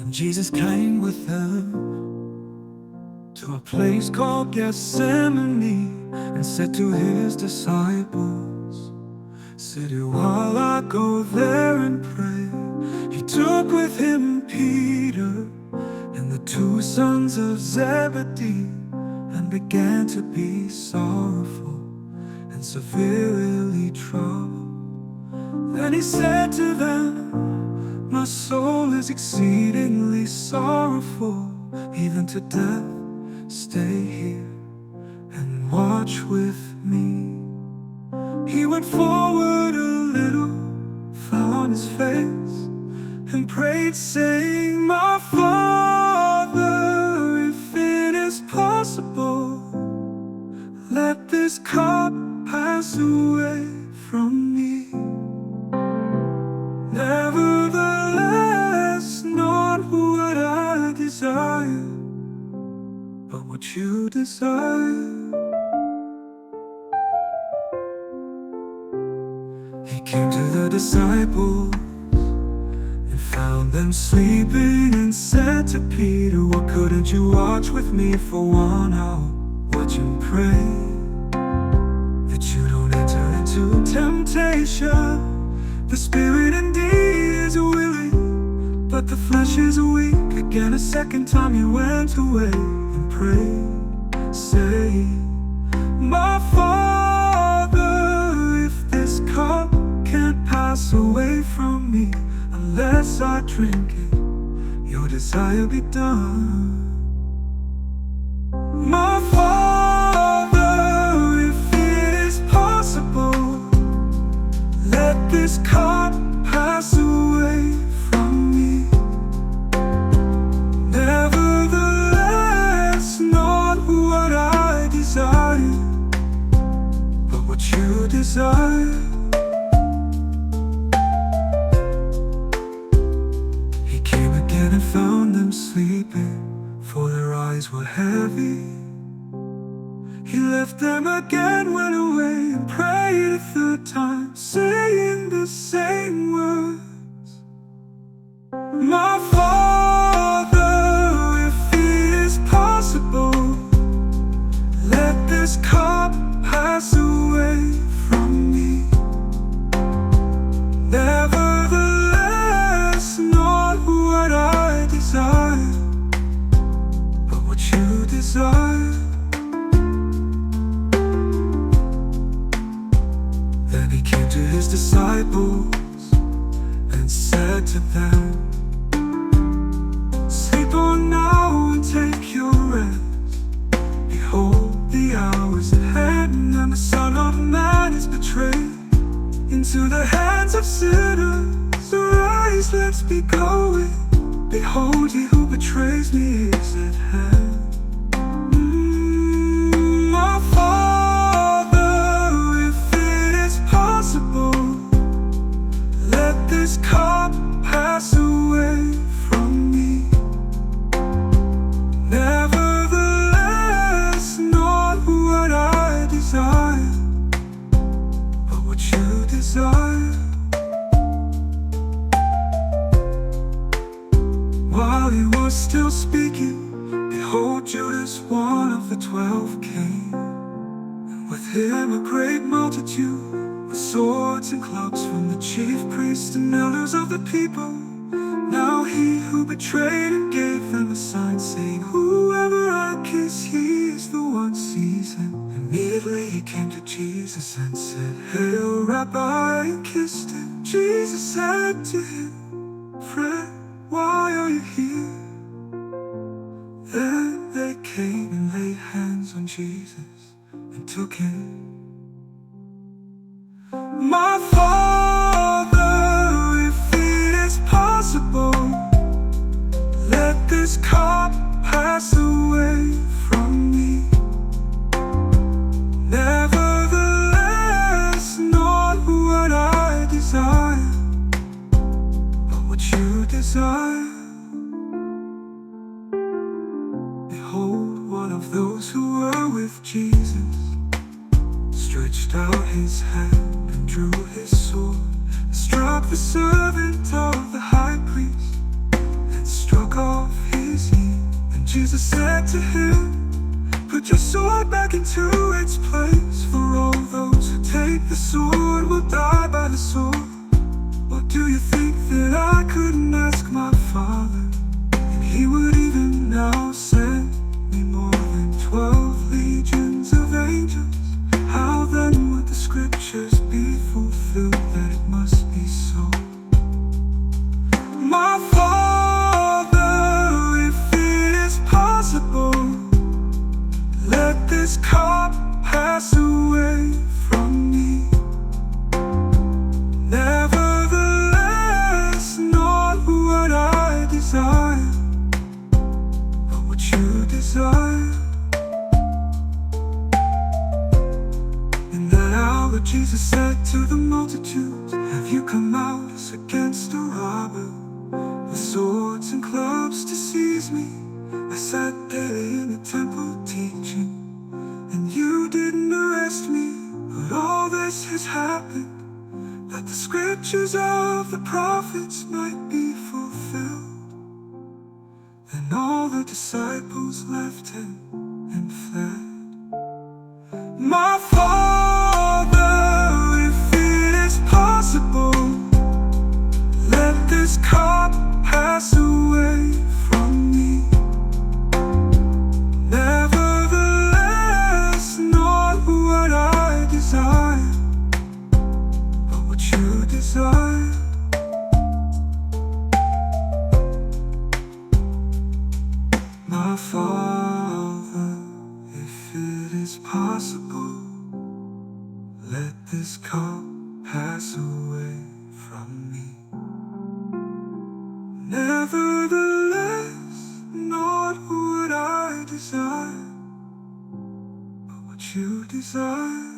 And Jesus came with them to a place called Gethsemane, and said to his disciples, "Sit here while I go there and pray." He took with him Peter and the two sons of Zebedee, and began to be sorrowful and severely troubled. Then he said to them, "My soul is exceedingly sorrowful, even to death. Stay here and watch with me." He went forward a little, fell on his face, and prayed, saying, "My Father, if it is possible, let this cup pass away from me. Nevertheless, not what I desire, but what you desire." He came to the disciples and found them sleeping, and said to Peter, "What, couldn't you watch with me for 1 hour? Watch and pray, that you don't enter into temptation. The spirit indeed is willing, but the flesh is weak." Again, a second time he went away and prayed, saying, "My Father, if this cup can't pass away from me unless I drink it, your desire be done." My Father, if it is possible, let this cup pass away from me. Nevertheless, not what I desire, but what you desire. He came again and found them sleeping, for their eyes were heavy. He left them again, went away, and prayed a third time, saying the same words. My Father, if it is possible, let this cup pass away from me. Nevertheless, not what I desire, but what you desire. Then he came to his disciples and said to them, "Sleep on now and take your rest. Behold, the hour is at hand, and the Son of Man is betrayed into the hands of sinners. Arise, let's be going. Behold, he who betrays me is at hand." My Father, if it is possible, let this cup pass away from me. Nevertheless, not what I desire, but what you desire. While he was still speaking, behold, Judas, one of the 12, came, and with him a great multitude, with swords and clubs, from the chief priests and elders of the people. Now he who betrayed him gave them a sign, saying, "Whoever I kiss, he is the one, seize him." Immediately he came to Jesus and said, "Hail, Rabbi," and kissed him. Jesus said to him, "Friend, why are you here?" Then they came and laid hands on Jesus and took him. My Father, if it is possible, let this cup pass away from me. Nevertheless, not what I desire, but what you desire. Behold, one of those who were with Jesus stretched out his hand and drew his sword, and struck the servant of the high priest, and struck Jesus said to him, "Put your sword back into its place, for all those who take the sword will die by the sword." Or do you think that I couldn't ask my Father, and he would even now send me more than 12 legions of angels? How then would the scriptures be fulfilled that it must be so? My Father, if it is possible, let this cup pass away from me. Nevertheless, not what I desire, but what you desire. In that hour Jesus said to the multitudes, "Have you come out as against a robber, with swords and clubs to seize me? I sat there in the temple teaching, and you didn't arrest me. But all this has happened, that the scriptures of the prophets might be fulfilled." Then all the disciples left him and fled. My Father, if it is possible, let this cup pass away from me. Nevertheless, not what I desire, but what you desire. My Father, if it is possible, let this cup pass away from me. Nevertheless, not what I desire, but what you desire.